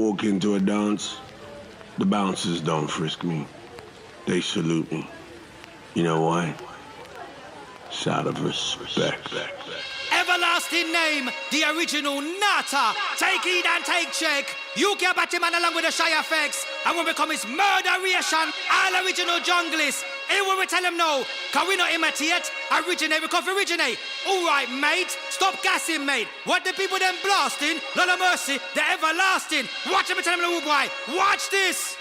walk into a dance, the bouncers don't frisk me. They salute me. You know why? It's out of respect. Everlasting name, the original Nata. Take heed and take check. You get back man along with the shy effects. And when we come it's murderation, all original junglists. Here when we tell them no, cause we not imitate, originate, we come originate. Alright mate, stop gassing mate. What the people them blasting, Lord of mercy, the everlasting. Watch them and tell them no boy, watch this.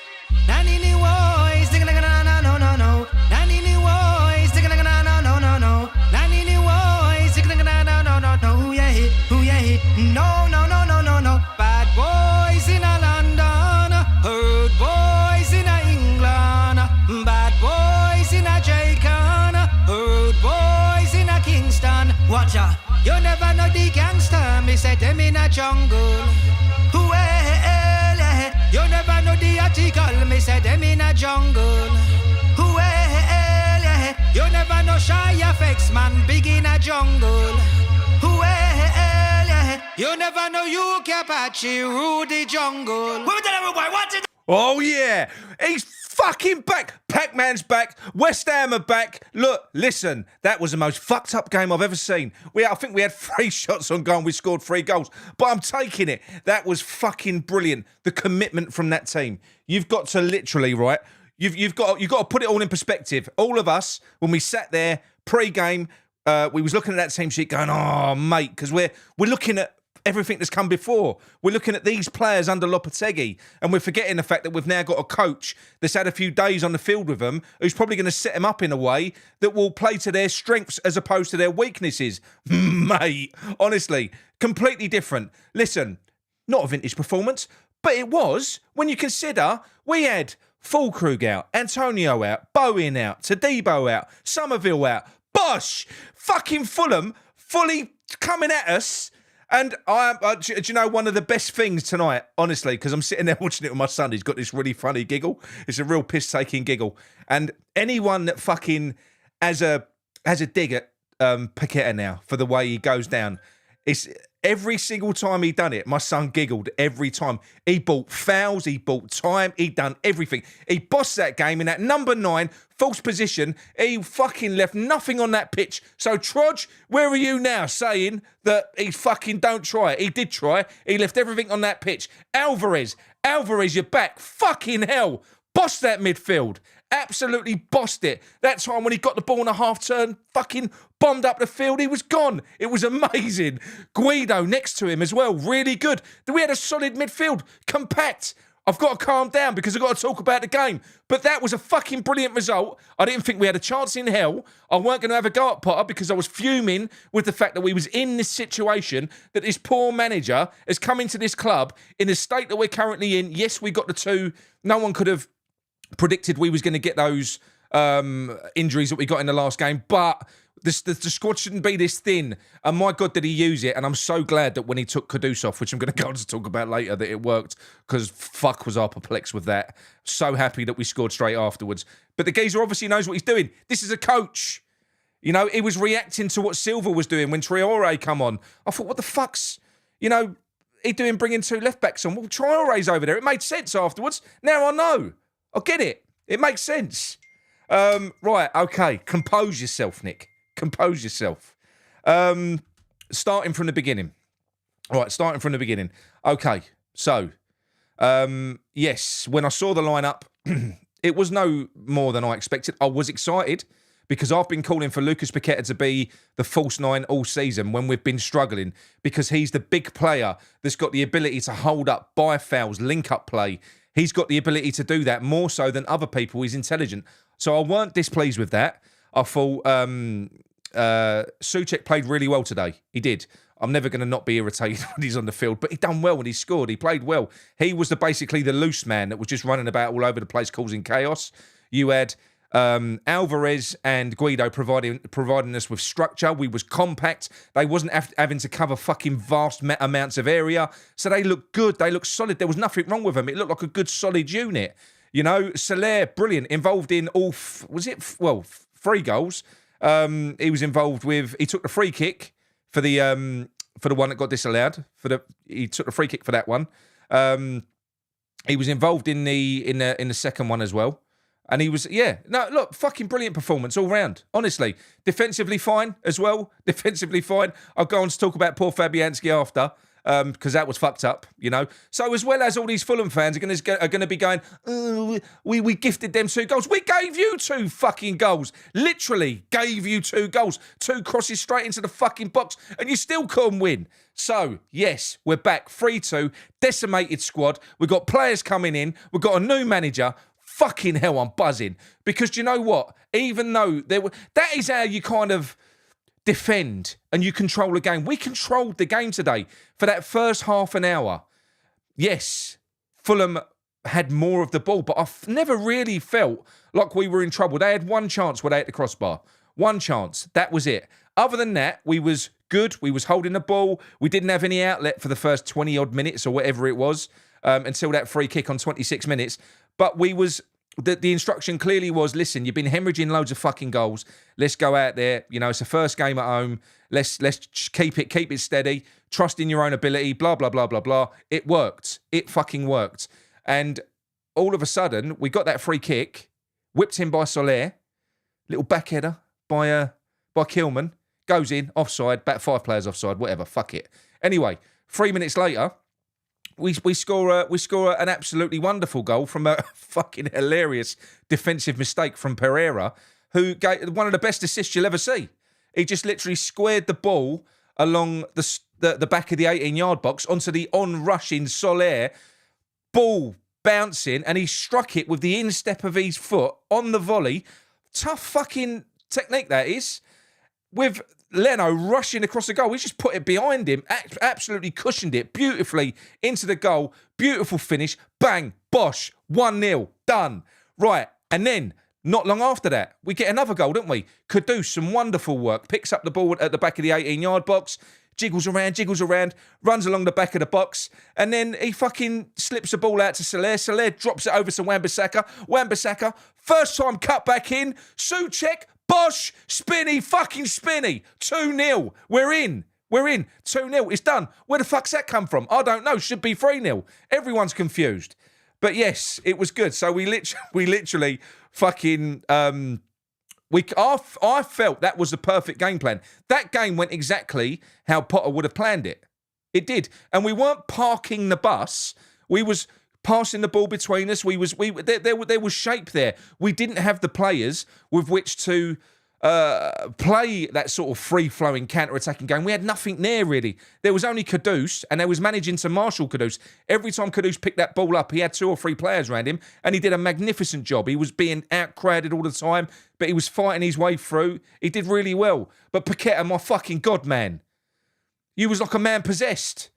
Nanini boys, no no no no. Nanini boys, no no no no no. Nanini boys, no no no no no. Who yeah, no no no no no no. Bad boys in a London, herd boys in a England, bad boys in a Jamaica, herd boys in a Kingston. Watch out, you never know the gangster. Me say them in a jungle. You never know the article. Me say them in a jungle. You never know shy effects, man. Big in a jungle. You never know you Apache rule the jungle. What did everybody watch it? Oh yeah, he's fucking back. Pac-Man's back. West Ham are back. Look, listen, that was the most fucked up game I've ever seen. I think we had 3 shots on goal and we scored 3 goals. But I'm taking it. That was fucking brilliant. The commitment from that team. You've got to literally, right? You've got to put it all in perspective. All of us, when we sat there pre-game, we was looking at that team sheet going, oh mate, because we're looking at everything that's come before. We're looking at these players under Lopetegui, and we're forgetting the fact that we've now got a coach that's had a few days on the field with them, who's probably going to set them up in a way that will play to their strengths as opposed to their weaknesses. Mate, honestly, completely different. Listen, not a vintage performance, but it was when you consider we had Fulkrug out, Antonio out, Bowen out, Tadibo out, Somerville out, Bosch, fucking Fulham, fully coming at us. And do you know one of the best things tonight, honestly, because I'm sitting there watching it with my son, he's got this really funny giggle. It's a real piss-taking giggle. And anyone that fucking has a dig at Paqueta now for the way he goes down, it's every single time he done it, my son giggled every time. He bought fouls, he bought time, he done everything. He bossed that game in that number 9, false position. He fucking left nothing on that pitch. So, Trudge, where are you now saying that he fucking don't try it? He did try. He left everything on that pitch. Alvarez, you're back. Fucking hell. Bossed that midfield. Absolutely bossed it. That time when he got the ball on a half-turn, fucking bombed up the field, he was gone. It was amazing. Guido next to him as well, really good. We had a solid midfield, compact. I've got to calm down because I've got to talk about the game. But that was a fucking brilliant result. I didn't think we had a chance in hell. I weren't going to have a go at Potter because I was fuming with the fact that we was in this situation, that this poor manager has come into this club in the state that we're currently in. Yes, we got the 2. No one could have predicted we was going to get those injuries that we got in the last game, but the squad shouldn't be this thin. And my God, did he use it? And I'm so glad that when he took Kudus off, which I'm going to go on to talk about later, that it worked, because fuck was I perplexed with that. So happy that we scored straight afterwards. But the geezer obviously knows what he's doing. This is a coach. You know, he was reacting to what Silva was doing when Traore come on. I thought, what the fuck's, he doing bringing 2 left-backs on? Well, Traore's over there. It made sense afterwards. Now I know. I get it. It makes sense. Right, okay. Compose yourself, Nick. Compose yourself. Starting from the beginning. Right, starting from the beginning. Okay, so, yes, when I saw the lineup, it was no more than I expected. I was excited because I've been calling for Lucas Paqueta to be the false 9 all season when we've been struggling, because he's the big player that's got the ability to hold up, buy fouls, link up play. He's got the ability to do that more so than other people. He's intelligent. So I weren't displeased with that. I thought Souček played really well today. He did. I'm never going to not be irritated when he's on the field, but he done well when he scored. He played well. He was basically the loose man that was just running about all over the place causing chaos. You had Alvarez and Guido providing us with structure. We was compact. They wasn't having to cover fucking vast amounts of area. So they looked good. They looked solid. There was nothing wrong with them. It looked like a good, solid unit. You know, Soler, brilliant. Involved in all, 3 goals. He was involved with, he took the free kick for the one that got disallowed. He took the free kick for that one. He was involved in the second one as well. And he was, fucking brilliant performance all round. Honestly, defensively fine as well. Defensively fine. I'll go on to talk about poor Fabianski after, because that was fucked up, you know. So as well as all these Fulham fans are going to be going, oh, we gifted them 2 goals. We gave you 2 fucking goals. Literally gave you 2 goals. 2 crosses straight into the fucking box, and you still couldn't win. So, yes, we're back 3-2, decimated squad. We've got players coming in. We've got a new manager. Fucking hell, I'm buzzing. Because do you know what? Even though that is how you kind of defend and you control the game. We controlled the game today for that first half an hour. Yes, Fulham had more of the ball, but I've never really felt like we were in trouble. They had 1 chance where they hit the crossbar. 1 chance. That was it. Other than that, we was good. We was holding the ball. We didn't have any outlet for the first 20-odd minutes or whatever it was until that free kick on 26 minutes. But we was... The instruction clearly was, listen, you've been hemorrhaging loads of fucking goals. Let's go out there. You know, it's the first game at home. Let's keep it steady. Trust in your own ability. Blah, blah, blah, blah, blah. It worked. It fucking worked. And all of a sudden, we got that free kick, whipped in by Soler, little backheader by Kilman, goes in, offside, back 5 players offside, whatever, fuck it. Anyway, 3 minutes later, we score an absolutely wonderful goal from a fucking hilarious defensive mistake from Pereira, who gave one of the best assists you'll ever see. He just literally squared the ball along the back of the 18-yard box onto the on-rushing Soler, ball bouncing, and he struck it with the instep of his foot on the volley. Tough fucking technique, that is. With Leno rushing across the goal, we just put it behind him, absolutely cushioned it beautifully into the goal. Beautiful finish, bang, bosh, 1-0, done. Right, and then, not long after that, we get another goal, don't we? Kudus, some wonderful work, picks up the ball at the back of the 18-yard box, jiggles around, runs along the back of the box, and then he fucking slips the ball out to Soler. Soler drops it over to Wan-Bissaka. Wan-Bissaka, first time cut back in, Souček, bosh, spinny, fucking spinny. 2-0. We're in. 2-0. It's done. Where the fuck's that come from? I don't know. Should be 3-0. Everyone's confused. But yes, it was good. So we literally fucking... I felt that was the perfect game plan. That game went exactly how Potter would have planned it. It did. And we weren't parking the bus. We was... passing the ball between us, there was shape there. We didn't have the players with which to play that sort of free-flowing counter-attacking game. We had nothing there, really. There was only Kudus, and they was managing to marshal Kudus. Every time Kudus picked that ball up, he had 2 or 3 players around him, and he did a magnificent job. He was being out-crowded all the time, but he was fighting his way through. He did really well. But Paqueta, my fucking God, man. You was like a man possessed.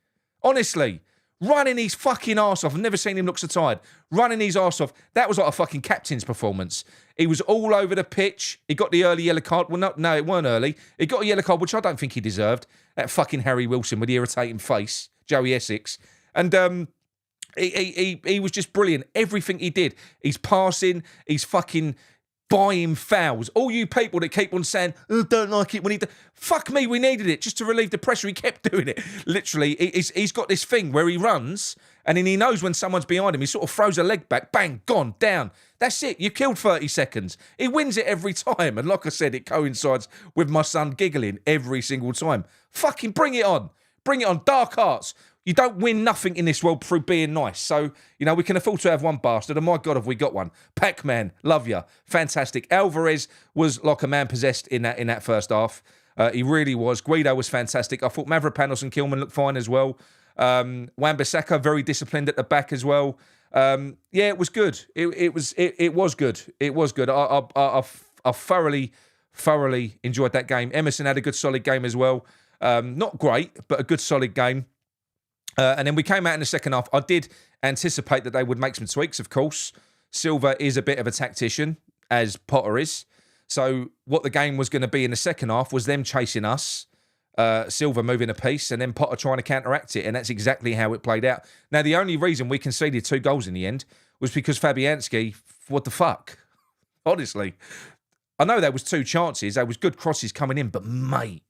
Honestly. Running his fucking arse off. I've never seen him look so tired. Running his arse off. That was like a fucking captain's performance. He was all over the pitch. He got the early yellow card. Well, no, it weren't early. He got a yellow card, which I don't think he deserved. That fucking Harry Wilson with the irritating face. Joey Essex. And he was just brilliant. Everything he did. He's passing. He's fucking... buying fouls. All you people that keep on saying, oh, don't like it when he... Fuck me, we needed it just to relieve the pressure. He kept doing it. Literally, he's got this thing where he runs and then he knows when someone's behind him. He sort of throws a leg back, bang, gone, down. That's it. You killed 30 seconds. He wins it every time. And like I said, it coincides with my son giggling every single time. Fucking bring it on. Bring it on. Dark arts. You don't win nothing in this world through being nice. So, you know, we can afford to have one bastard. And my God, have we got one. Pac-Man, love ya. Fantastic. Alvarez was like a man possessed in that first half. He really was. Guido was fantastic. I thought Mavropanos and Kilman looked fine as well. Wan-Bissaka, very disciplined at the back as well. Yeah, it was good. It was good. It was good. I thoroughly enjoyed that game. Emerson had a good, solid game as well. Not great, but a good, solid game. And then we came out in the second half. I did anticipate that they would make some tweaks, of course. Silva is a bit of a tactician, as Potter is. So what the game was going to be in the second half was them chasing us, Silva moving a piece, and then Potter trying to counteract it. And that's exactly how it played out. Now, the only reason we conceded 2 goals in the end was because Fabianski, what the fuck? Honestly. I know there was 2 chances. There was good crosses coming in, but mate,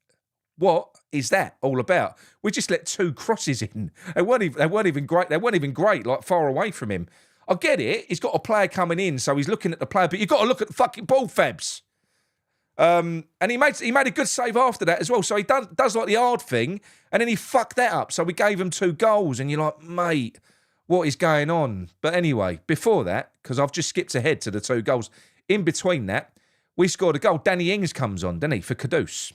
What is that all about? We just let 2 crosses in. They weren't even great. They weren't even great, like far away from him. I get it. He's got a player coming in, so he's looking at the player, but you've got to look at the fucking ball, Fabs. And he made a good save after that as well. So he does like the hard thing, and then he fucked that up. So we gave him 2 goals, and you're like, mate, what is going on? But anyway, before that, because I've just skipped ahead to the 2 goals, in between that, we scored a goal. Danny Ings comes on, didn't he, for Kudus.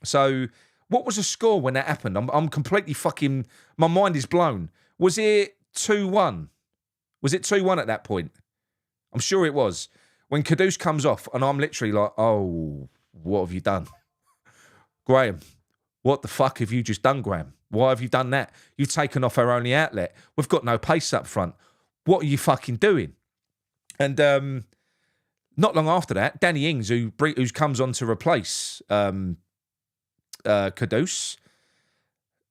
So what was the score when that happened? I'm completely fucking... My mind is blown. Was it 2-1? Was it 2-1 at that point? I'm sure it was. When Kudus comes off, and I'm literally like, oh, what have you done? Graham, what the fuck have you just done, Graham? Why have you done that? You've taken off our only outlet. We've got no pace up front. What are you fucking doing? And not long after that, Danny Ings, who comes on to replace Kudus,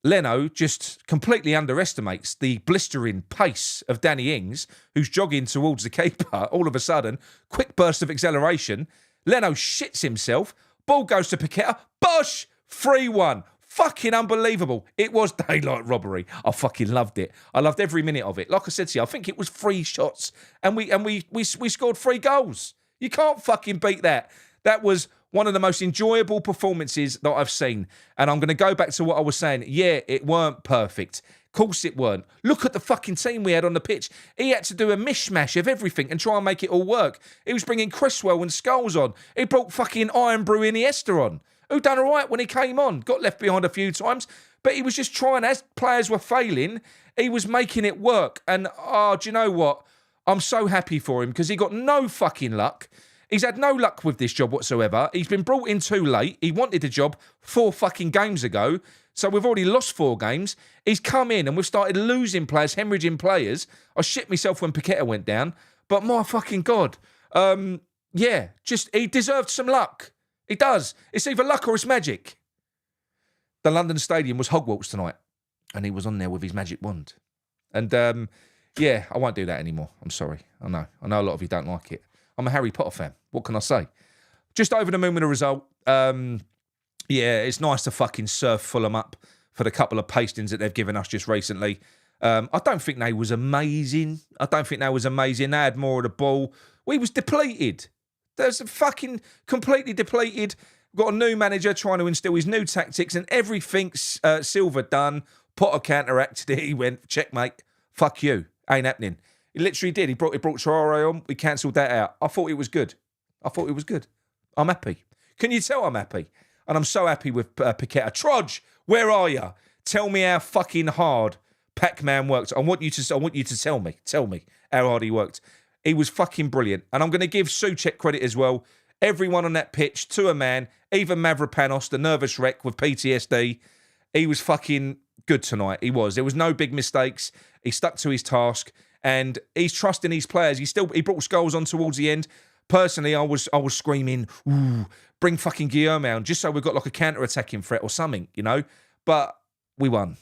Leno just completely underestimates the blistering pace of Danny Ings, who's jogging towards the keeper. All of a sudden, quick burst of acceleration. Leno shits himself. Ball goes to Paqueta. Bosh! 3-1. Fucking unbelievable. It was daylight robbery. I fucking loved it. I loved every minute of it. Like I said to you, I think it was 3 shots and we scored 3 goals. You can't fucking beat that. That was one of the most enjoyable performances that I've seen. And I'm going to go back to what I was saying. Yeah, it weren't perfect. Of course it weren't. Look at the fucking team we had on the pitch. He had to do a mishmash of everything and try and make it all work. He was bringing Cresswell and Scholes on. He brought fucking Iron Brew Iniesta on, who done all right when he came on. Got left behind a few times. But he was just trying, as players were failing, he was making it work. And, do you know what? I'm so happy for him because he got no fucking luck. He's had no luck with this job whatsoever. He's been brought in too late. He wanted a job 4 fucking games ago. So we've already lost 4 games. He's come in and we've started losing players, hemorrhaging players. I shit myself when Paqueta went down. But my fucking God. He deserved some luck. He does. It's either luck or it's magic. The London Stadium was Hogwarts tonight. And he was on there with his magic wand. And, I won't do that anymore. I'm sorry. I know a lot of you don't like it. I'm a Harry Potter fan. What can I say? Just over the moon with the result. It's nice to fucking surf Fulham up for the couple of pastings that they've given us just recently. I don't think they was amazing. They had more of the ball. We was depleted. There's fucking completely depleted. Got a new manager trying to instill his new tactics and everything's Silver done. Potter counteracted it. He went, checkmate. Fuck you. Ain't happening. He literally did. He brought Traore on. We cancelled that out. I thought it was good. I'm happy. Can you tell I'm happy? And I'm so happy with Paqueta. Trudge, where are you? Tell me how fucking hard Pac-Man worked. I want you to tell me. Tell me how hard he worked. He was fucking brilliant. And I'm going to give Souček credit as well. Everyone on that pitch, to a man, even Mavropanos, the nervous wreck with PTSD, he was fucking good tonight. He was. There was no big mistakes. He stuck to his task. And he's trusting these players. He brought Scholes on towards the end. Personally, I was screaming, ooh, bring fucking Guillaume out, just so we've got like a counter-attacking threat or something, you know? But we won.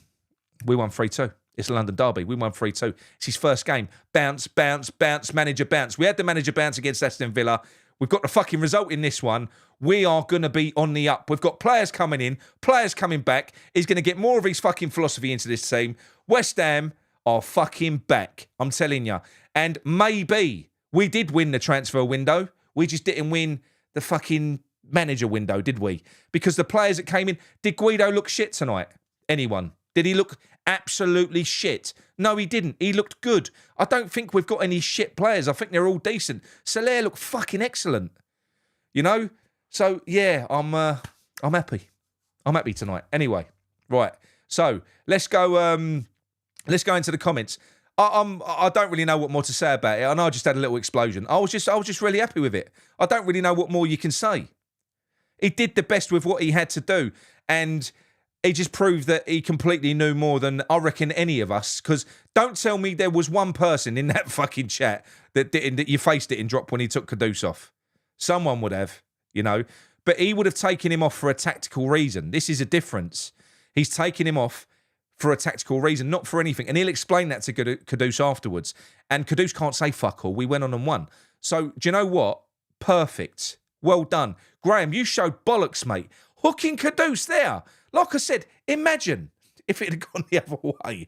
We won 3-2. It's a London derby. We won 3-2. It's his first game. Bounce, bounce, bounce, manager bounce. We had the manager bounce against Aston Villa. We've got the fucking result in this one. We are going to be on the up. We've got players coming in, players coming back. He's going to get more of his fucking philosophy into this team. West Ham are fucking back. I'm telling you. And maybe we did win the transfer window. We just didn't win the fucking manager window, did we? Because the players that came in, did Guido look shit tonight? Anyone? Did he look absolutely shit? No, he didn't. He looked good. I don't think we've got any shit players. I think they're all decent. Soler looked fucking excellent. You know? So, yeah, I'm happy. I'm happy tonight. Anyway, right. So, let's go... Let's go into the comments. I don't really know what more to say about it. I know I just had a little explosion. I was just really happy with it. I don't really know what more you can say. He did the best with what he had to do, and he just proved that he completely knew more than I reckon any of us. Because don't tell me there was one person in that fucking chat that your face didn't drop when he took Kudus off. Someone would have, you know. But he would have taken him off for a tactical reason. This is a difference. He's taking him off for a tactical reason, not for anything. And he'll explain that to Kudus afterwards. And Kudus can't say fuck all. We went on and won. So, do you know what? Perfect. Well done. Graham, you showed bollocks, mate. Hooking Kudus there. Like I said, imagine if it had gone the other way.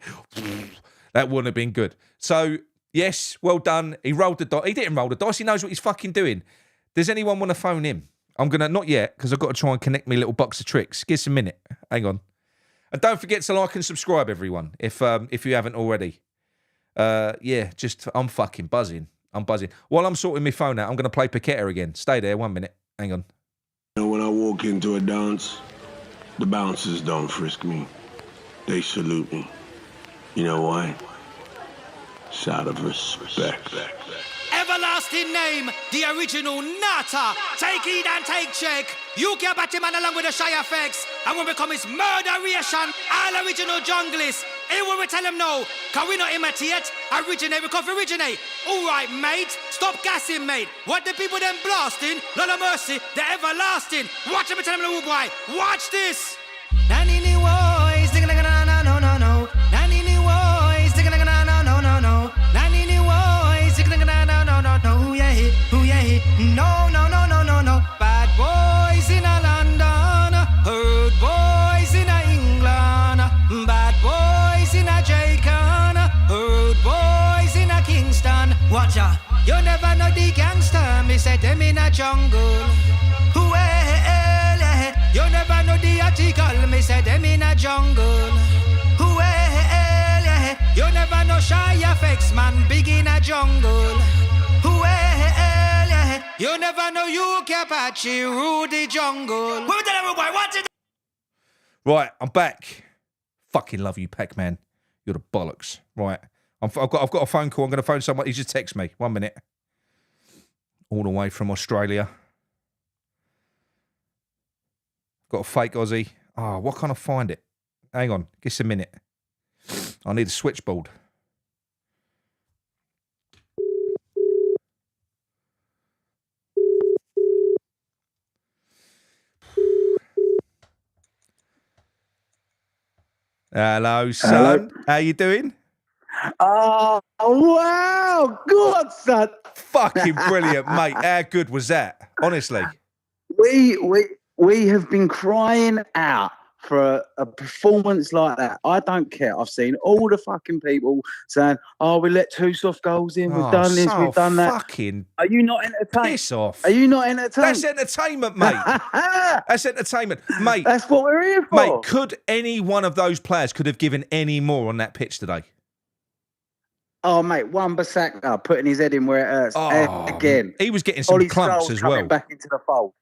That wouldn't have been good. So, yes, well done. He rolled the dice. He didn't roll the dice. He knows what he's fucking doing. Does anyone want to phone him? I'm going to, not yet, because I've got to try and connect me little box of tricks. Give us a minute. Hang on. And don't forget to like and subscribe, everyone, if you haven't already. I'm fucking buzzing. I'm buzzing. While I'm sorting my phone out, I'm going to play Paqueta again. Stay there 1 minute. Hang on. You know, when I walk into a dance, the bouncers don't frisk me. They salute me. You know why? It's out of respect. Everlasting name, the original Nata. Take heed and take check. You get back man along with the shy effects. And when we come is murderation, all original junglists. Here when we tell them no, can we not imitate? Originate, we come originate. Alright, mate, stop gassing, mate. What the people them blasting? Lord of mercy, the everlasting. Watch them, tell them, little boy. Watch this. Nanini boys, no, no, no. Nanini boys, no, no, no, no. Nanini boys, no, no, no, no. Yeah, no, no, no, no, no, no. Bad boys in a London, herd boys in a England, bad boys in a Jamaican, herd boys in a Kingston. Watch out, you never know the gangster. Me say them in a jungle. Well, you never know the article. Me say them in a jungle. Well, you never know shy effects, man. Big in a jungle. Well, you never know you Apache rule the jungle. What did everybody watch it? Right, I'm back. Fucking love you, Pac-Man. You're the bollocks. Right, I've got a phone call. I'm going to phone someone. He just texted me. 1 minute. All the way from Australia. Got a fake Aussie. Oh, what can I find it? Hang on, give us a minute. I need a switchboard. Hello, son. Hello. How you doing? Oh, wow. Good, son. Fucking brilliant, mate. How good was that? Honestly. We have been crying out for a performance like that. I don't care. I've seen all the fucking people saying, "Oh, we let 2 soft goals in. We've done this. We've done that." Fucking Are you not entertained? piss off. Are you not entertained? That's entertainment, mate. That's entertainment, mate. That's what we're here for. Mate, could any one of those players could have given any more on that pitch today? Oh, mate, Wan-Bissaka putting his head in where it hurts again. He was getting some Ollie clumps Scholes as well. coming back into the fold.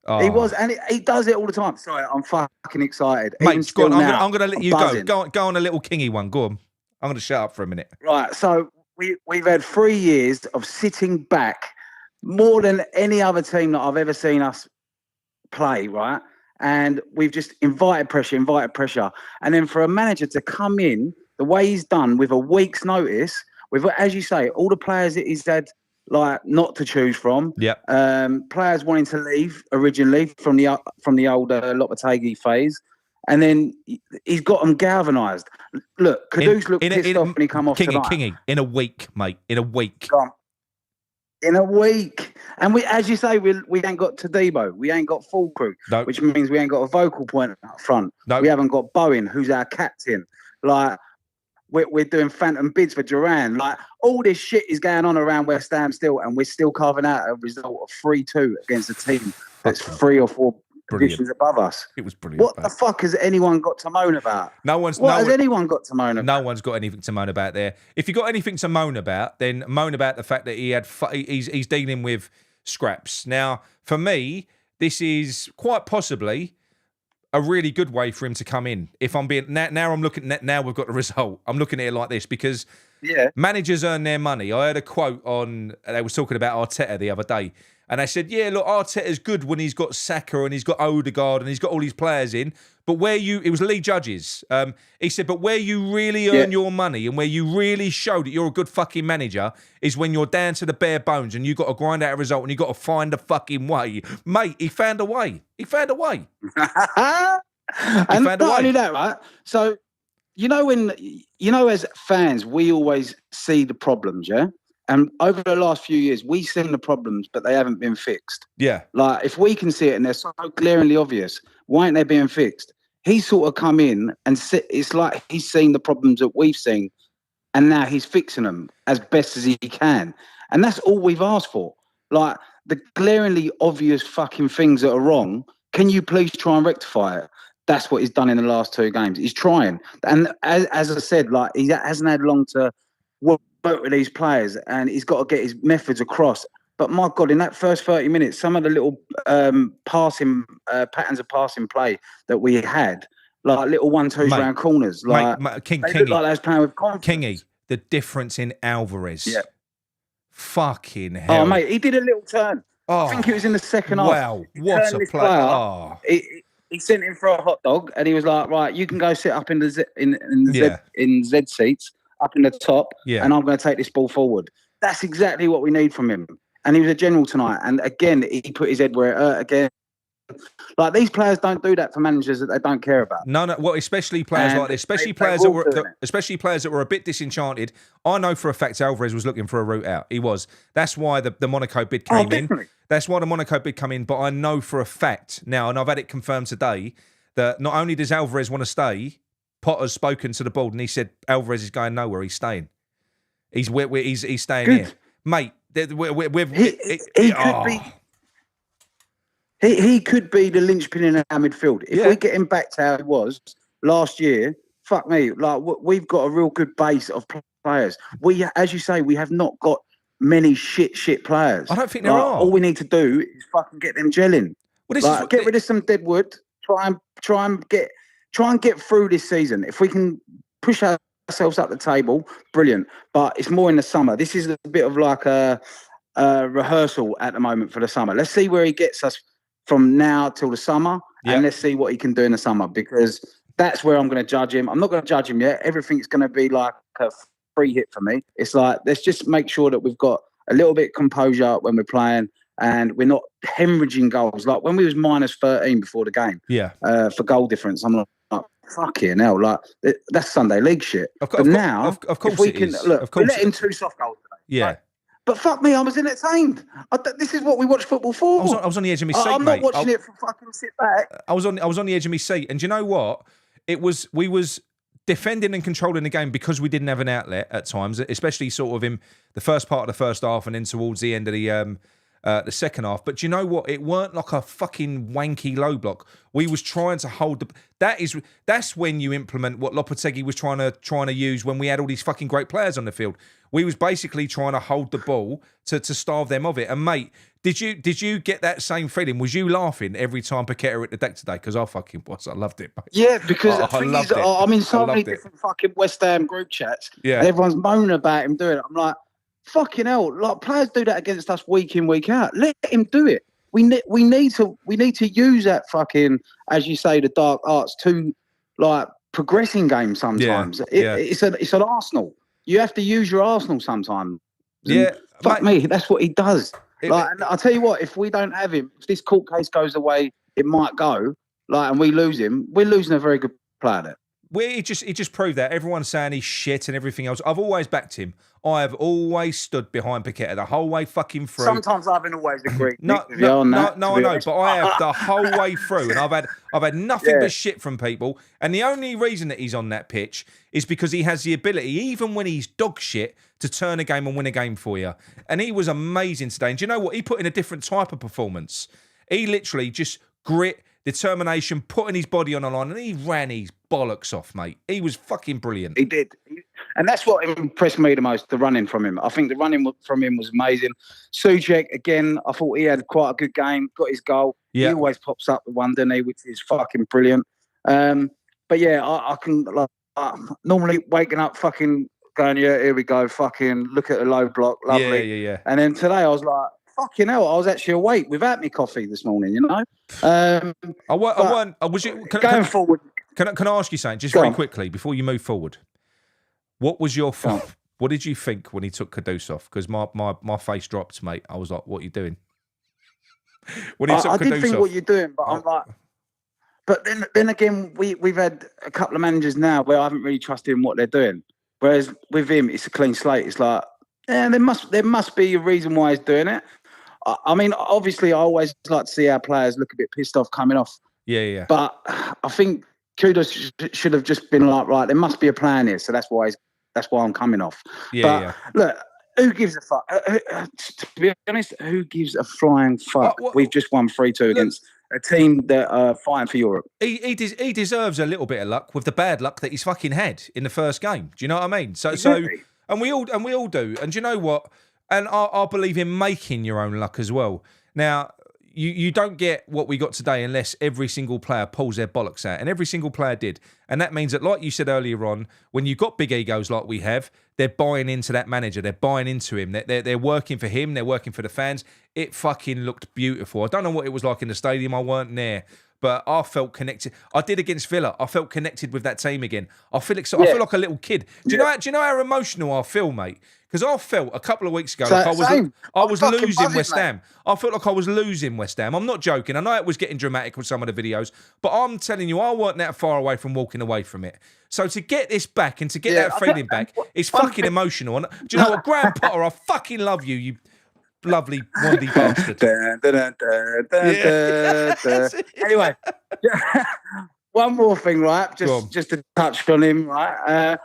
Oh. He was, and he does it all the time. Sorry, I'm fucking excited. Mate, go on, now, I'm going to let you buzzing. go on a little kingy one. Go on. I'm going to shut up for a minute. Right, so we've had 3 years of sitting back more than any other team that I've ever seen us play, right? And we've just invited pressure. And then for a manager to come in the way he's done with a week's notice, with, as you say, all the players that he's had like not to choose from. Yep. Players wanting to leave originally from the old Lopetegui phase, and then he's got them galvanised. Look, Kudus looked pissed off when he come off tonight. Kingy, in a week, mate. In a week. In a week, and we, as you say, we ain't got Tadebo, we ain't got full crew, no. Which means we ain't got a vocal point up front. No. We haven't got Bowen, who's our captain. Like. We're doing phantom bids for Duran. Like, all this shit is going on around West Ham still, and we're still carving out a result of 3-2 against a team that's 3 or 4 positions above us. It was brilliant. What the fuck has anyone got to moan about? What has anyone got to moan about? No one's got anything to moan about there. If you got anything to moan about, then moan about the fact that he's dealing with scraps. Now, for me, this is quite possibly a really good way for him to come in. If I'm being now I'm looking at now we've got the result. I'm looking at it like this because managers earn their money. I heard a quote on they was talking about Arteta the other day, and they said, "Yeah, look, Arteta's good when he's got Saka and he's got Odegaard and he's got all these players in, but it was Lee Judges. He said, but where you really earn your money and where you really show that you're a good fucking manager is when you're down to the bare bones and you got to grind out a result and you got to find a fucking way, mate. He found a way. And not only that, right? So, as fans, we always see the problems, yeah? And over the last few years, we've seen the problems, but they haven't been fixed. Yeah. Like, if we can see it and they're so glaringly obvious, why aren't they being fixed? He's sort of come in and it's like he's seen the problems that we've seen, and now he's fixing them as best as he can. And that's all we've asked for. Like, the glaringly obvious fucking things that are wrong, can you please try and rectify it? That's what he's done in the last 2 games. He's trying. And as I said, like, he hasn't had long to work with these players, and he's got to get his methods across. But my God, in that first 30 minutes, some of the little passing patterns of passing play that we had, like little 1-2s round corners, like they look like they was playing with confidence. Kingy, the difference in Alvarez. Yeah. Fucking hell. Oh, mate, he did a little turn. I think it was in the second half. Wow, what a play. Oh. He sent him for a hot dog, and he was like, right, you can go sit up in the Z seats, up in the top, and I'm going to take this ball forward. That's exactly what we need from him. And he was a general tonight. And again, he put his head where it hurt again. Like, these players don't do that for managers that they don't care about. No. Well, especially players like this, especially players that were a bit disenchanted. I know for a fact Alvarez was looking for a route out. He was. That's why the Monaco bid came in. That's why the Monaco bid come in. But I know for a fact now, and I've had it confirmed today, that not only does Alvarez want to stay, Potter's spoken to the board and he said Alvarez is going nowhere. He's staying. He's staying here, mate. He could be. He could be the linchpin in our midfield. If we get him back to how he was last year, fuck me. Like, we've got a real good base of players. We, as you say, we have not got many shit players. I don't think there are. All we need to do is fucking get them gelling. Well, get rid of some dead wood. Try and get through this season. If we can push ourselves up the table, brilliant. But it's more in the summer. This is a bit of like a rehearsal at the moment for the summer. Let's see where he gets us from now till the summer, and let's see what he can do in the summer, because that's where I'm going to judge him. I'm not going to judge him yet. Everything's going to be like a free hit for me. It's like, let's just make sure that we've got a little bit of composure when we're playing, and we're not hemorrhaging goals. Like when we was minus 13 before the game, for goal difference, I'm like, fucking hell, like that's Sunday League shit. Of course, if we can look, we let in 2 soft goals today. Yeah. Right? But fuck me, I was entertained. This is what we watch football for. I was on the edge of my seat, I'm mate. not watching it for fucking sit back. I was on the edge of my seat, and do you know what? We was defending and controlling the game because we didn't have an outlet at times, especially sort of in the first part of the first half and then towards the end of the second half. But do you know what? It weren't like a fucking wanky low block. We was trying to hold that's when you implement what Lopetegui was trying to use when we had all these fucking great players on the field. We was basically trying to hold the ball to starve them of it. And mate, did you get that same feeling? Was you laughing every time Paqueta hit the deck today? Because I fucking was. I loved it, mate. Yeah, because I'm in so many different fucking West Ham group chats. Yeah. And everyone's moaning about him doing it. I'm like, fucking hell, like, players do that against us week in, week out. Let him do it. We need to use that fucking, as you say, the dark arts to like progressing games sometimes. It's an Arsenal. You have to use your Arsenal sometimes. And fuck me, that's what he does. And I'll tell you what, if we don't have him, if this court case goes away, it might go. Like, and we lose him, we're losing a very good player there. He just proved that. Everyone's saying he's shit and everything else. I've always backed him. I have always stood behind Paqueta the whole way fucking through. Sometimes I haven't always agreed. No, I know, but I have the whole way through, and I've had nothing but shit from people. And the only reason that he's on that pitch is because he has the ability, even when he's dog shit, to turn a game and win a game for you. And he was amazing today. And do you know what? He put in a different type of performance. He literally just grit, determination, putting his body on the line, and he ran his bollocks off, mate. He was fucking brilliant. He did. And that's what impressed me the most, the running from him. I think the running from him was amazing. Souček, again, I thought he had quite a good game, got his goal. Yeah. He always pops up with one, doesn't he, which is fucking brilliant. But yeah, I can, like, normally waking up fucking going, yeah, here we go, fucking look at the low block, lovely. Yeah. And then today I was like, fucking hell, I was actually awake without me coffee this morning, you know? Going forward. Can I ask you something, just very quickly, before you move forward? What was your what did you think when he took Kudus off? Because my face dropped, mate. I was like, what are you doing? When he took Kudus off. I did think what you're doing, but I'm like... But then again, we've had a couple of managers now where I haven't really trusted in what they're doing. Whereas with him, it's a clean slate. It's like, yeah, there must be a reason why he's doing it. I mean, obviously, I always like to see our players look a bit pissed off coming off. Yeah. But I think Kudos should have just been like, right, there must be a plan here. So that's why I'm coming off. Yeah. Look, who gives a fuck? To be honest, who gives a flying fuck? We've just won 3-2 against a team that are fighting for Europe. He deserves a little bit of luck with the bad luck that he's fucking had in the first game. Do you know what I mean? Exactly. And we all do. And do you know what? And I believe in making your own luck as well. Now, you don't get what we got today unless every single player pulls their bollocks out. And every single player did. And that means that, like you said earlier on, when you've got big egos like we have, they're buying into that manager. They're buying into him. They're working for him. They're working for the fans. It fucking looked beautiful. I don't know what it was like in the stadium. I weren't there. But I felt connected. I did against Villa. I felt connected with that team again. I feel excited. I feel like a little kid. Do you know how emotional I feel, mate? Because I felt a couple of weeks ago like I was losing West Ham. I felt like I was losing West Ham. I'm not joking. I know it was getting dramatic with some of the videos, but I'm telling you, I weren't that far away from walking away from it. So to get this back and to get that feeling back, it's fucking emotional. And do you know what, Graham Potter? I fucking love you, you lovely wandy bastard. Anyway, one more thing, right? Just to touch on him, right?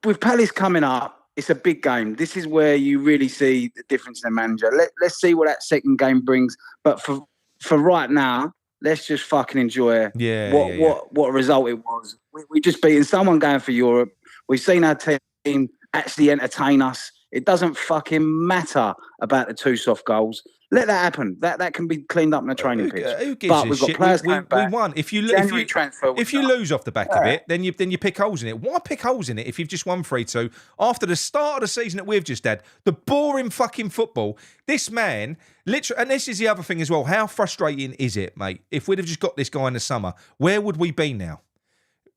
With Palace coming up, it's a big game. This is where you really see the difference in the manager. Let's see what that second game brings. But for right now, let's just fucking enjoy what result it was. We just beaten someone going for Europe. We've seen our team actually entertain us. It doesn't fucking matter about the 2 soft goals. Let that happen. That can be cleaned up in the training pitch. Who gives a shit? We won. If you lose off the back of it, then you pick holes in it. Why pick holes in it if you've just won 3-2 after the start of the season that we've just had? The boring fucking football. This man, literally, and this is the other thing as well. How frustrating is it, mate? If we'd have just got this guy in the summer, where would we be now?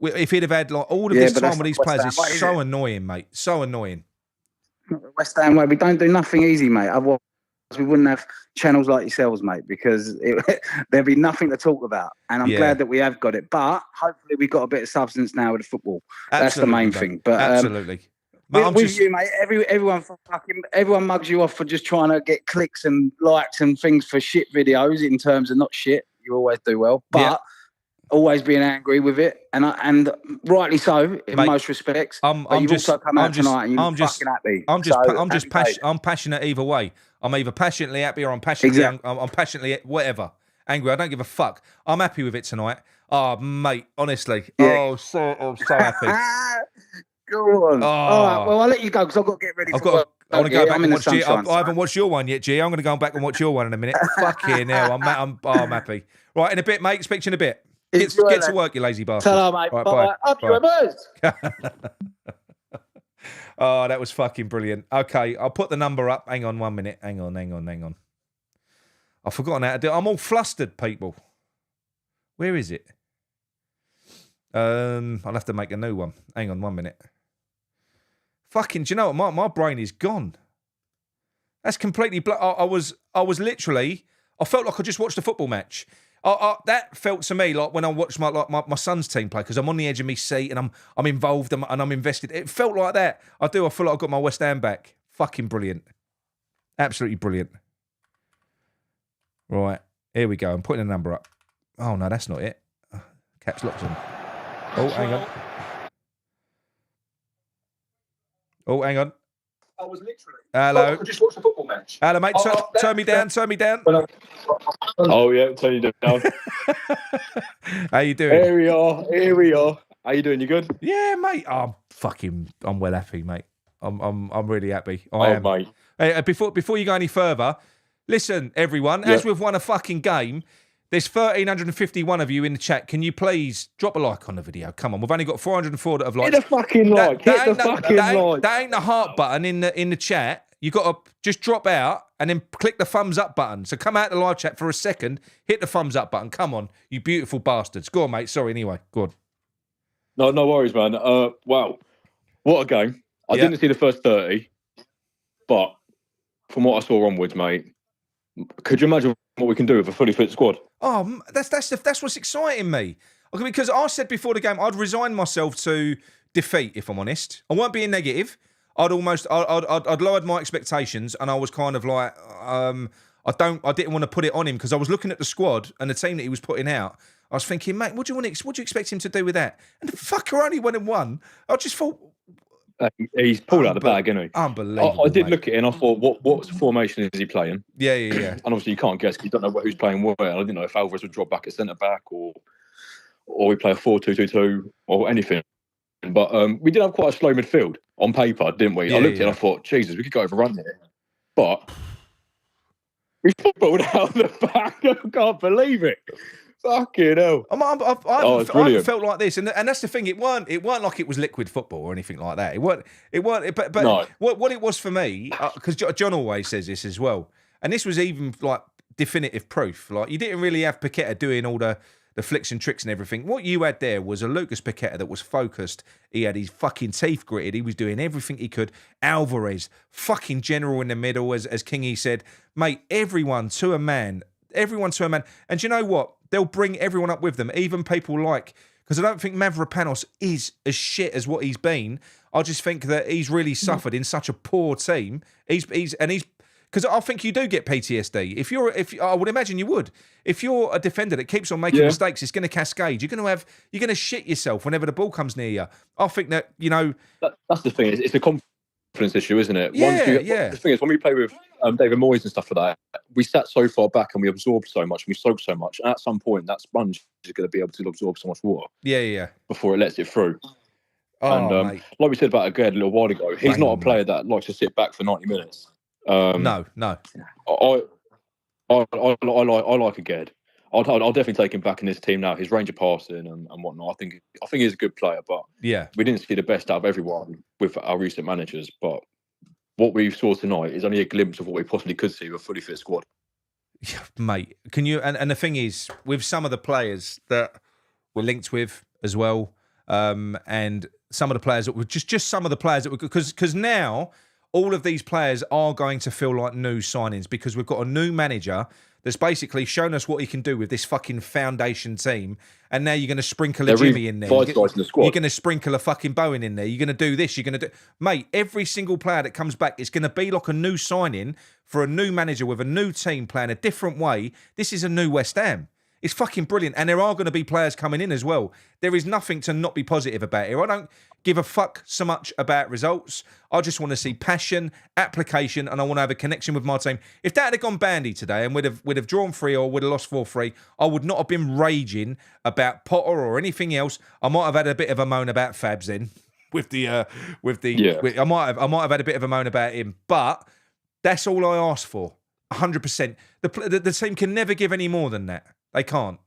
If he'd have had like all of this time with these players, it's so annoying, mate. So annoying. West Ham way, we don't do nothing easy, mate. Otherwise, we wouldn't have channels like yourselves, mate, because there'd be nothing to talk about. And I'm glad that we have got it. But hopefully we've got a bit of substance now with the football. That's the main thing. But absolutely. With you, mate, everyone mugs you off for just trying to get clicks and likes and things for shit videos in terms of not shit. You always do well. But always being angry with it, and rightly so in most respects. I'm also come out tonight and you're fucking happy. I'm passionate either way. I'm either passionately happy or I'm passionately I'm passionately whatever angry. I don't give a fuck. I'm happy with it tonight. Oh, mate, honestly, I'm so happy. Go on. Oh. All right, well, I'll let you go because I've got to get ready for work. I want to go back and watch G. I haven't watched your one yet, G. I'm going to go back and watch your one in a minute. Fuck here now. I'm happy. Right, in a bit, mate. Speak to you in a bit. Get to work, you lazy bastard. Ta-ra, mate. Right, bye. Up you a Oh, that was fucking brilliant. Okay, I'll put the number up. Hang on 1 minute. Hang on. I've forgotten how to do it. I'm all flustered, people. Where is it? I'll have to make a new one. Hang on 1 minute. Fucking, do you know what? My brain is gone. That's completely... I was literally... I felt like I just watched a football match. That felt to me like when I watched my son's team play, because I'm on the edge of my seat and I'm involved and I'm invested. It felt like that. I feel like I've got my West Ham back. Fucking brilliant. Absolutely brilliant. Right, here we go. I'm putting a number up. Oh, no, that's not it. Caps lock's on. Oh, hang on. Oh, hang on. I was literally. Hello. I just watched a football match. Hello, mate. Turn me down. Oh, yeah, turn you down. How you doing? Here we are. How you doing? You good? Yeah, mate. I'm well happy, mate. I'm really happy. I am. Mate. Hey, before you go any further, listen, everyone, as we've won a fucking game, there's 1,351 of you in the chat. Can you please drop a like on the video? Come on, we've only got 404 that have liked. Hit the fucking like. That ain't the heart button in the chat. You got to just drop out and then click the thumbs up button. So come out the live chat for a second, hit the thumbs up button. Come on, you beautiful bastards. Go on, mate. Sorry, anyway. Go on. No worries, man. Wow, what a game. I didn't see the first 30, but from what I saw onwards, mate, could you imagine what we can do with a fully fit squad? Oh, that's what's exciting me. Because I said before the game, I'd resign myself to defeat, if I'm honest. I won't be negative. I'd lowered my expectations, and I was kind of like, I didn't want to put it on him because I was looking at the squad and the team that he was putting out, I was thinking, mate, what do you expect him to do with that? And the fucker only went and won. I just thought, he's pulled out the bag, isn't he? Unbelievable. I did mate. look at it and I thought, what formation is he playing? Yeah. And obviously you can't guess because you don't know who's playing where. I didn't know if Alvarez would drop back at centre back or we play a 4-2-2-2 or anything. But we did have quite a slow midfield on paper, didn't we? I looked at it and I thought, Jesus, we could go overrun here. But we footballed out the back. I can't believe it. Fucking hell. I felt like this, and that's the thing. It weren't like it was liquid football or anything like that. It weren't. But No. what it was for me, because John always says this as well, and this was even like definitive proof. Like you didn't really have Paqueta doing all the flicks and tricks and everything. What you had there was a Lucas Paqueta that was focused. He had his fucking teeth gritted. He was doing everything he could. Alvarez, fucking general in the middle, as Kingy said, mate. Everyone to a man. And you know what? They'll bring everyone up with them, even people like, because I don't think Mavropanos is as shit as what he's been. I just think that he's really suffered in such a poor team. He's because I think you do get PTSD. I would imagine you would. If you're a defender that keeps on making mistakes, it's going to cascade. You're going to shit yourself whenever the ball comes near you. I think that that's the thing. It's a confidence issue, isn't it? Yeah. The thing is, when we play with David Moyes and stuff like that, we sat so far back and we absorbed so much and we soaked so much. And at some point, that sponge is going to be able to absorb so much water. Yeah. Before it lets it through. Mate. Like we said about Aged a little while ago, he's not a player that likes to sit back for 90 minutes. No. I like Aged. I'll definitely take him back in this team now. His range of passing and whatnot. I think he's a good player, but we didn't see the best out of everyone with our recent managers. But what we saw tonight is only a glimpse of what we possibly could see with a fully fit squad. Yeah, mate, can you? And the thing is, with some of the players that we're linked with as well, and some of the players that were just some of the players that were because now all of these players are going to feel like new signings because we've got a new manager that's basically shown us what he can do with this fucking foundation team. And now you're going to sprinkle a Jimmy in there. You're going to sprinkle a fucking Bowen in there. You're going to do this. You're going to do... Mate, every single player that comes back is going to be like a new signing for a new manager with a new team playing a different way. This is a new West Ham. It's fucking brilliant. And there are going to be players coming in as well. There is nothing to not be positive about here. I don't give a fuck so much about results. I just want to see passion, application, and I want to have a connection with my team. If that had gone bandy today and we'd have drawn 3 or we'd have lost 4-3, I would not have been raging about Potter or anything else. I might have had a bit of a moan about Fabs then I might have had a bit of a moan about him, but that's all I asked for. 100%. The team can never give any more than that. They can't.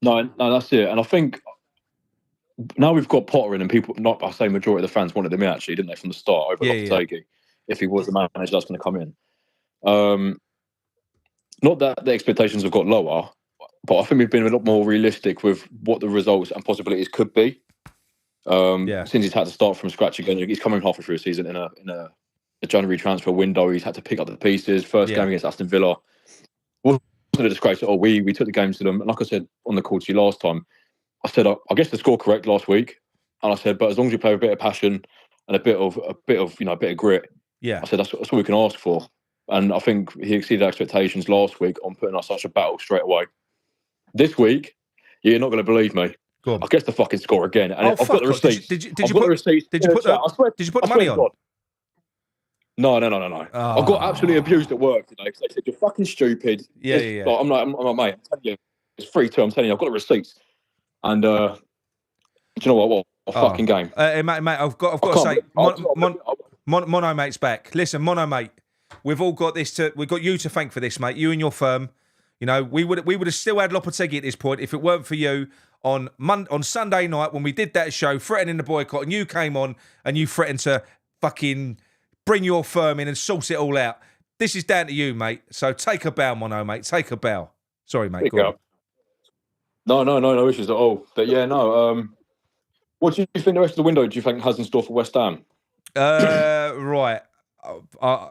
No, that's it. And I think now we've got Potter in, and people, not I say majority of the fans wanted him in actually, didn't they, from the start over Lopetegui, if he was the manager that's going to come in. Not that the expectations have got lower, but I think we've been a lot more realistic with what the results and possibilities could be. Since he's had to start from scratch again, he's coming halfway through a season in a January transfer window. He's had to pick up the pieces. First game against Aston Villa wasn't a disgrace at all. We took the game to them, and like I said on the call to you last time, I said I guess the score correct last week, and I said, but as long as you play with a bit of passion and a bit of grit, I said that's what we can ask for. And I think he exceeded expectations last week on putting us such a battle straight away. This week, you're not going to believe me. I guess the fucking score again, and I've got the receipts. Did you put the money on? God. No. I got absolutely abused at work today because they said you're fucking stupid. Yeah. Like, I'm like, mate, I'm telling you, it's 3-2. I'm telling you, I've got the receipts. And do you know what? A fucking game. Mate, I've got to say, Mono mate's back. Listen, Mono mate, we've all got this. We've got you to thank for this, mate. You and your firm. You know, we would have still had Lopetegui at this point if it weren't for you on Sunday night when we did that show, threatening the boycott, and you came on and you threatened to fucking bring your firm in and source it all out. This is down to you, mate. So take a bow, Mono mate. Take a bow. Sorry, mate. Go on. No issues at all. But yeah, no. What do you think the rest of the window do you think has in store for West Ham? Right. I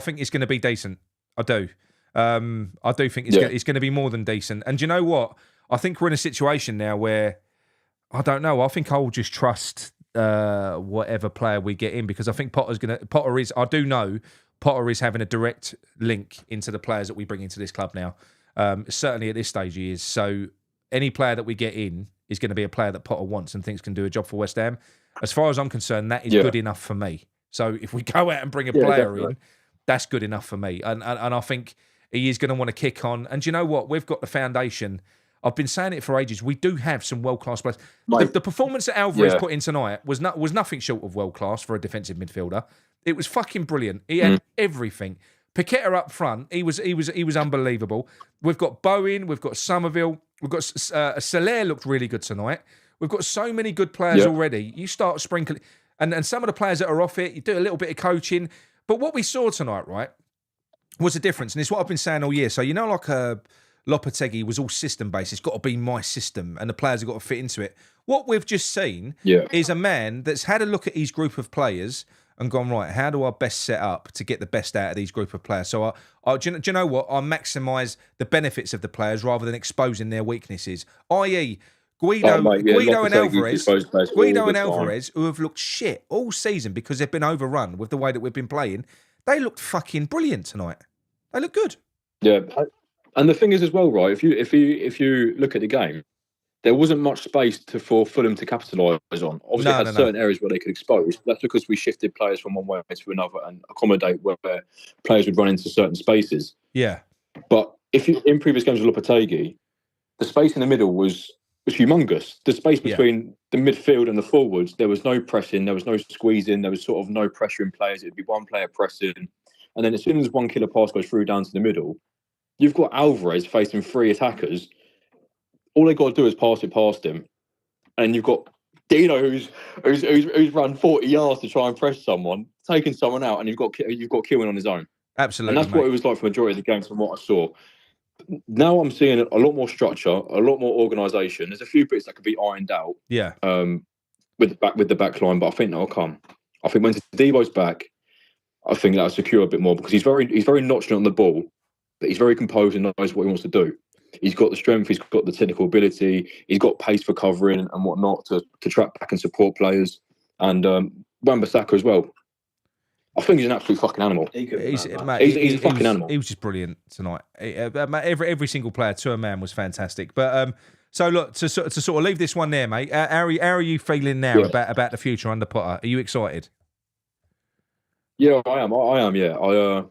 think it's going to be decent. I do. I do think it's going to be more than decent. And do you know what? I think we're in a situation now where, I don't know, I think I'll just trust whatever player we get in, because I think I do know Potter is having a direct link into the players that we bring into this club now. Certainly at this stage he is. So any player that we get in is going to be a player that Potter wants and thinks can do a job for West Ham. As far as I'm concerned, that is good enough for me. So if we go out and bring a player in, that's good enough for me. And I think he is going to want to kick on. And do you know what? We've got the foundation. I've been saying it for ages. We do have some world-class players. The performance that Alvarez put in tonight was nothing short of world-class for a defensive midfielder. It was fucking brilliant. He had everything. Paqueta up front, he was unbelievable. We've got Bowen, we've got Somerville, we've got Soler looked really good tonight. We've got so many good players already. You start sprinkling, and some of the players that are off it, you do a little bit of coaching. But what we saw tonight, right, was a difference, and it's what I've been saying all year. So like Lopetegui was all system based. It's got to be my system, and the players have got to fit into it. What we've just seen is a man that's had a look at his group of players and gone, right, how do I best set up to get the best out of these group of players? So do you know what? I maximise the benefits of the players rather than exposing their weaknesses, i.e. Guido and Alvarez, who have looked shit all season because they've been overrun with the way that we've been playing. They looked fucking brilliant tonight. They look good. Yeah, and the thing is as well, right? If you look at the game, there wasn't much space for Fulham to capitalise on. Obviously, it had certain areas where they could expose. That's because we shifted players from one way to another and accommodate where players would run into certain spaces. Yeah. But in previous games with Lopetegui, the space in the middle was humongous. The space between the midfield and the forwards, there was no pressing, there was no squeezing, there was sort of no pressure in players. It would be one player pressing. And then as soon as one killer pass goes through down to the middle, you've got Alvarez facing 3 attackers. All they got to do is pass it past him. And you've got Dino who's run 40 yards to try and press someone, taking someone out, and you've got Kilman on his own. Absolutely. And that's what it was like for the majority of the games from what I saw. Now I'm seeing a lot more structure, a lot more organisation. There's a few bits that could be ironed out. Yeah. With the back line, but I think that'll come. I think when Debo's back, I think that'll secure a bit more because he's very notched on the ball, but he's very composed and knows what he wants to do. He's got the strength, he's got the technical ability, he's got pace for covering and whatnot to track back and support players. And Wan-Bissaka as well. I think he's an absolute fucking animal. He's a fucking animal. He was just brilliant tonight. Every single player to a man was fantastic. But so look, to sort of leave this one there, mate. How are you feeling now about the future under Potter? Are you excited? Yeah, I am. Yeah,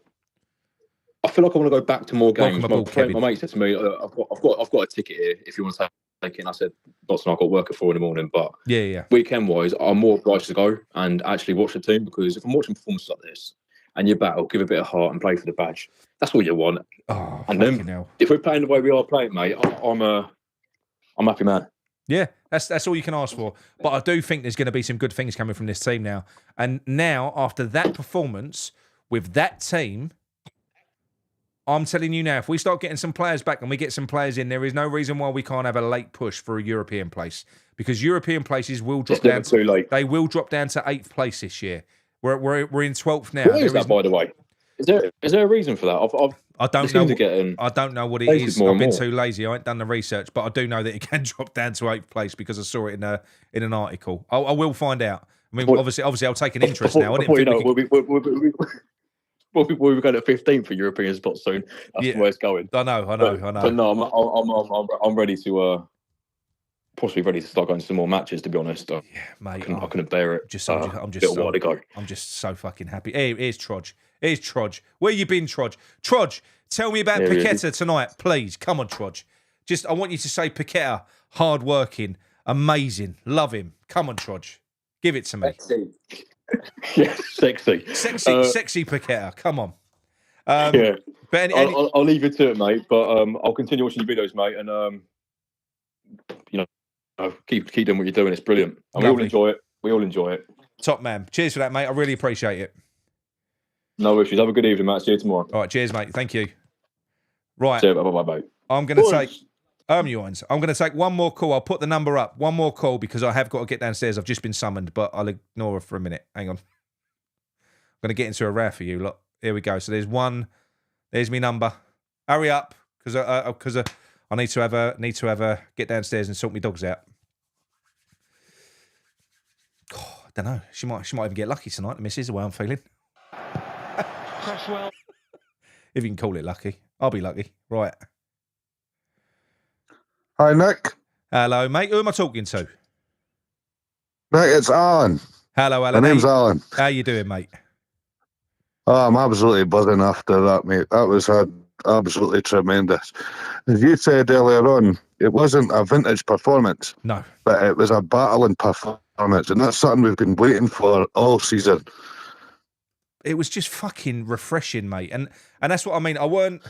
I feel like I want to go back to more games. My mate said to me, "I've got a ticket here. If you want to take it." And I said, "Dotson, I've got work at 4 in the morning." But weekend wise, I'm more obliged to go and actually watch the team because if I'm watching performances like this and you battle, give a bit of heart and play for the badge. That's all you want. Oh, and then if we're playing the way we are playing, mate, I'm a happy man. Yeah, that's all you can ask for. But I do think there's going to be some good things coming from this team now. And now, after that performance with that team, I'm telling you now, if we start getting some players back and we get some players in, there is no reason why we can't have a late push for a European place. Because European places will drop down. Too late. They will drop down to 8th place this year. We're in 12th now. What is that, by the way? Is there a reason for that? I don't know. I don't know what it is. I've been too lazy. I ain't done the research, but I do know that it can drop down to 8th place because I saw it in an article. I will find out. I mean, obviously, I'll take an interest now. We'll be going at 15th for European spots soon. That's where it's going. I know. But no, I'm ready to possibly ready to start going to some more matches. To be honest, yeah, mate, I couldn't bear it. I'm just so fucking happy. Here's Troj. Here's Troj. Where you been, Troj? Troj, tell me about Paqueta tonight, please. Come on, Troj. I want you to say Paqueta, hard working, amazing, love him. Come on, Troj. Give it to me. Yes, sexy. Sexy Paqueta. Come on. Yeah. But I'll leave you to it, mate. But I'll continue watching your videos, mate, and keep doing what you're doing. It's brilliant. And we all enjoy it. Top man. Cheers for that, mate. I really appreciate it. No issues. Have a good evening, mate. See you tomorrow. All right. Cheers, mate. Thank you. Right. See you. Bye. I'm going to take. I'm going to take one more call. I'll put the number up. One more call because I have got to get downstairs. I've just been summoned, but I'll ignore her for a minute. Hang on. I'm going to get into a row for you. Look, here we go. So there's one. There's my number. Hurry up, because I need to have a get downstairs and sort my dogs out. Oh, I don't know. She might even get lucky tonight. The missus, the way I'm feeling. If you can call it lucky, I'll be lucky. Right. Hi, Nick. Hello, mate. Who am I talking to? Nick, it's Alan. Hello, Alan. My name's Alan. How you doing, mate? Oh, I'm absolutely buzzing after that, mate. That was absolutely tremendous. As you said earlier on, it wasn't a vintage performance. No. But it was a battling performance, and that's something we've been waiting for all season. It was just fucking refreshing, mate. And that's what I mean. I weren't...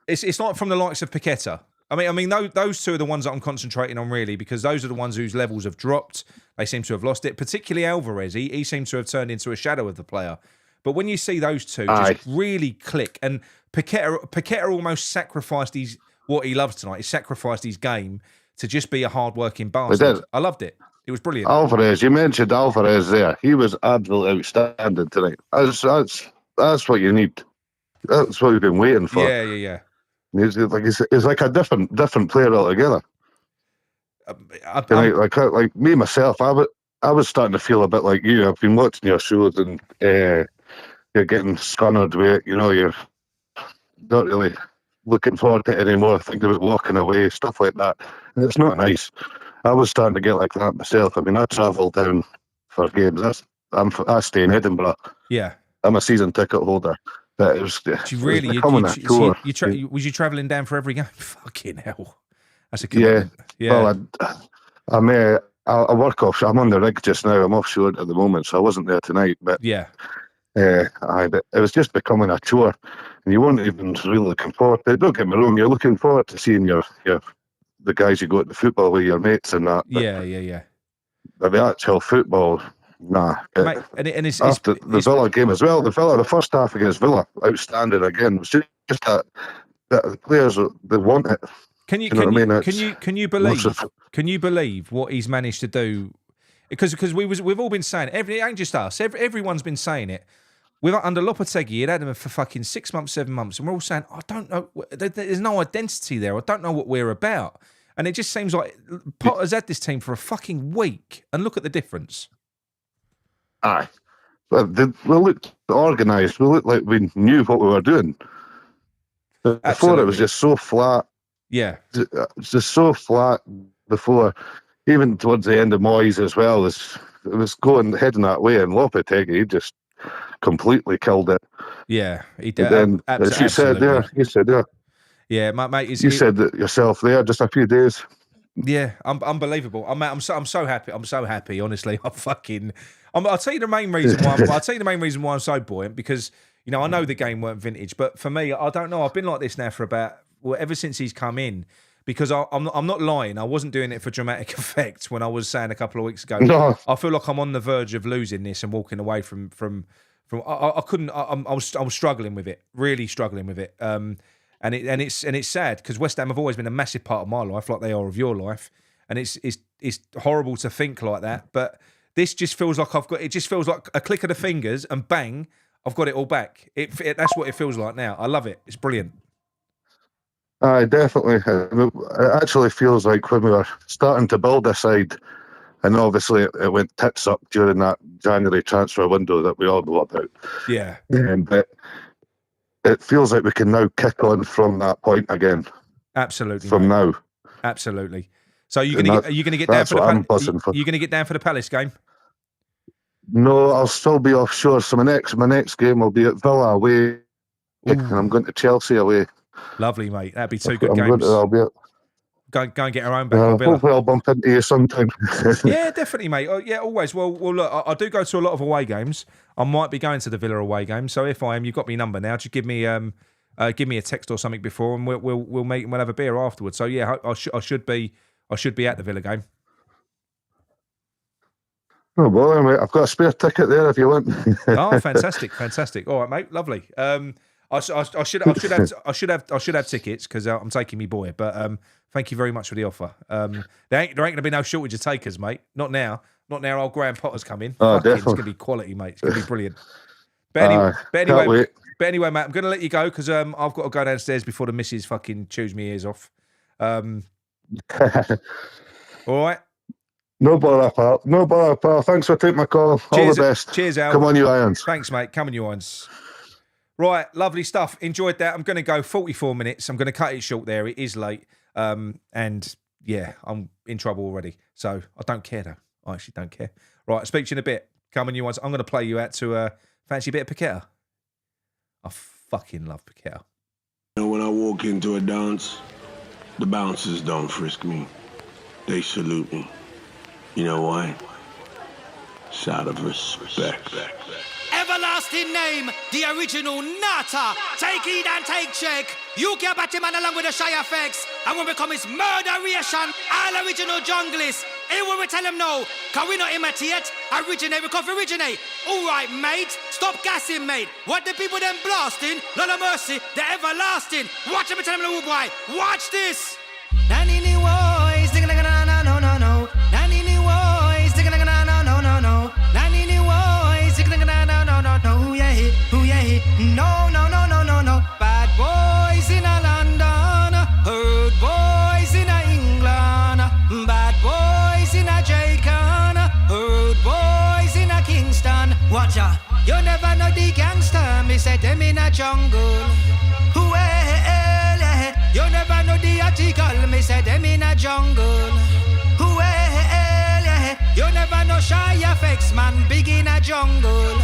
It's not from the likes of Paqueta. I mean, those two are the ones that I'm concentrating on, really, because those are the ones whose levels have dropped. They seem to have lost it, particularly Alvarez. He seems to have turned into a shadow of the player. But when you see those two just really click, and Paqueta almost sacrificed what he loves tonight. He sacrificed his game to just be a hard-working bastard. I loved it. It was brilliant. Alvarez, you mentioned Alvarez there. He was absolutely outstanding tonight. That's what you need. That's what we've been waiting for. Yeah. He's like a different player altogether. Like me myself, I was starting to feel a bit like you. I've been watching your shows, and you're getting scunnered with it. You know, you're not really looking forward to it anymore. Thinking about walking away, stuff like that. And it's not nice. I was starting to get like that myself. I mean, I travel down for games. I stay in Edinburgh. Yeah. I'm a season ticket holder. But it was really becoming a tour. Was you travelling down for every game? Fucking hell. That's a commitment. Yeah. Well, I work offshore. I'm on the rig just now. I'm offshore at the moment, so I wasn't there tonight. But yeah. But it was just becoming a chore, and you weren't even really looking forward to it. Don't get me wrong, you're looking forward to seeing the guys you go to the football with, your mates and that. Yeah. But the actual football, nah. Mate, and it's after the Villa game as well. The first half against Villa, outstanding again. It was just that the players, they want it. Can you believe what he's managed to do? Because we've all been saying it. It ain't just us. Everyone's been saying it. Under Lopetegui, he'd had him for fucking 6 months, 7 months, and we're all saying, I don't know. There's no identity there. I don't know what we're about. And it just seems like Potter's had this team for a fucking week, and look at the difference. Aye. We looked organised. We looked like we knew what we were doing. Before Absolutely. It was just so flat. Yeah. Just so flat before, even towards the end of Moyes as well. It was heading that way, and Lopetegui, he just completely killed it. Yeah, he did. Then, as you said there. Yeah, mate. You said that yourself there, just a few days. Yeah, unbelievable. I'm so happy. I'm so happy. Honestly, I'll tell you the main reason why. I'll tell you the main reason why I'm so buoyant, because I know the game weren't vintage, but for me, I don't know. I've been like this now for ever since he's come in. Because I'm not lying. I wasn't doing it for dramatic effect when I was saying a couple of weeks ago. No. I feel like I'm on the verge of losing this and walking away from. I couldn't. I was struggling with it, really struggling with it. And it's sad because West Ham have always been a massive part of my life, like they are of your life. And it's horrible to think like that. But this just feels like it just feels like a click of the fingers and bang, I've got it all back. That's what it feels like now. I love it. It's brilliant. Definitely. It actually feels like when we were starting to build this side, and obviously it went tits up during that January transfer window that we all know about. Yeah. But it feels like we can now kick on from that point again. Absolutely. From now. Absolutely. So are you going to get down for the Palace game? No, I'll still be offshore. So my next game will be at Villa away, and I'm going to Chelsea away. Lovely, mate. That'd be two good games. Go and get our own back. Hopefully I'll bump into you sometime. Yeah, definitely, mate. Yeah, always. Well, look, I do go to a lot of away games. I might be going to the Villa away game. So if I am, you've got my number now. Just give me a text or something before, and we'll meet and we'll have a beer afterwards. So yeah, I should be at the Villa game. Oh boy, mate, I've got a spare ticket there if you want. Oh, fantastic. All right, mate, lovely. I should have tickets because I'm taking me boy. But thank you very much for the offer. There ain't going to be no shortage of takers, mate. Not now. Old Graham Potter's coming. Oh, definitely. It's going to be quality, mate. It's going to be brilliant. But anyway, Matt, I'm going to let you go because I've got to go downstairs before the missus fucking chews me ears off. All right. No bother, pal. Thanks for taking my call. All the best. Cheers, Al. Come on, you Irons. Thanks, mate. Come on, you Irons. Right, lovely stuff. Enjoyed that. I'm going to go 44 minutes. I'm going to cut it short there. It is late. And yeah, I'm in trouble already. So I don't care though. I actually don't care. Right, I'll speak to you in a bit. Come on, you ones. I'm going to play you out to fancy a bit of Paqueta. I fucking love Paqueta. You know, when I walk into a dance, the bouncers don't frisk me. They salute me. You know why? It's out of respect. Everlasting name, the original Nata. Take heed and take check. You get Batman along with the shy effects. And when we come is murderation, all original junglists. Here when we tell them no, can we not imitate? Originate, we come for originate. Alright, mate, stop gassing, mate. What the people them blasting? Lord of mercy, the everlasting. Watch them and tell them no, boy. Watch this. Nanini boys, no, no, no. Nanini boys, no, no, no, no. Nanini boys, no, no, no, no. Yeah, no, no, no, no, no, no. Bad boys in a London, herd boys in a England, bad boys in a Jamaica, herd boys in a Kingston. Watch out, you never know the gangster. Me say them in a jungle. Well, you never know the article. Me say them in a jungle. Well, you never know shy effects, man. Big in a jungle.